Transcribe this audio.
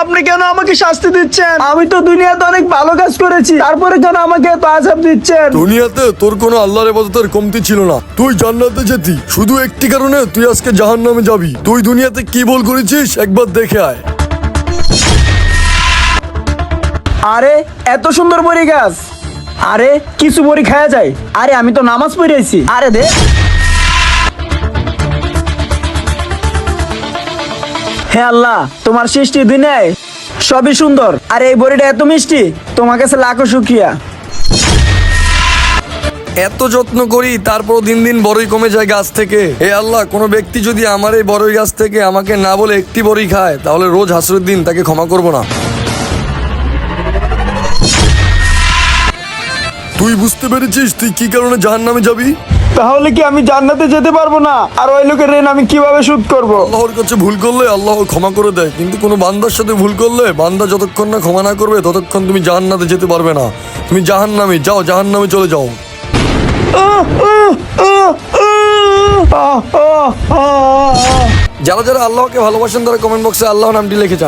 আপনি কেন আমাকে শাস্তি দিচ্ছেন? আমি তো দুনিয়াতে অনেক ভালো কাজ করেছি, তারপরে কেন আমাকে এত আযাব দিচ্ছেন? দুনিয়াতে তোর কোনো আল্লাহর ইবাদতের কমতি ছিল না, তুই জান্নাতে যেতি। শুধু একটি কারণে তুই আজকে জাহান্নামে যাবি। তুই দুনিয়াতে কি ভুল করেছিস একবার দেখে আয়। আরে এত সুন্দর বড়ি গাছ, আরে কিছু বড়ি খাওয়া যায়? আরে আমি তো নামাজ পড়েছি। আরে দে। হে আল্লাহ, তোমার সৃষ্টি দুনিয়ায় সবই সুন্দর, আর এই বড়িটা এত মিষ্টি, তোমার কাছে লাখো শুকরিয়া। এত যত্ন করি তারপর দিন দিন বড়ই কমে যায় গাছ থেকে। হে আল্লাহ, কোনো ব্যক্তি যদি আমার এই বড়ই গাছ থেকে আমাকে না বলে একটি বড়ই খায়, তাহলে রোজ হাসরের দিন তাকে ক্ষমা করব না। তুই বুঝতে পেরেছিস তুই কি কারণে জাহান্নামে যাবি? তাহলে কি আমি জান্নাতে যেতে পারবো না? আর ওই লোকের ঋণ আমি কিভাবে শোধ করব? আল্লাহর কাছে ভুল করলে আল্লাহ ক্ষমা করে দেয়, কিন্তু কোনো বান্দার সাথে ভুল করলে বান্দা যতক্ষণ না ক্ষমা না করবে ততক্ষণ তুমি জাহান্নাতে যেতে পারবে না। তুমি জাহান্নামে যাও, জাহান্নামে চলে যাও। যারা যারা আল্লাহকে ভালোবাসেন তারা কমেন্ট বক্সে আল্লাহ নামটি লিখে যান।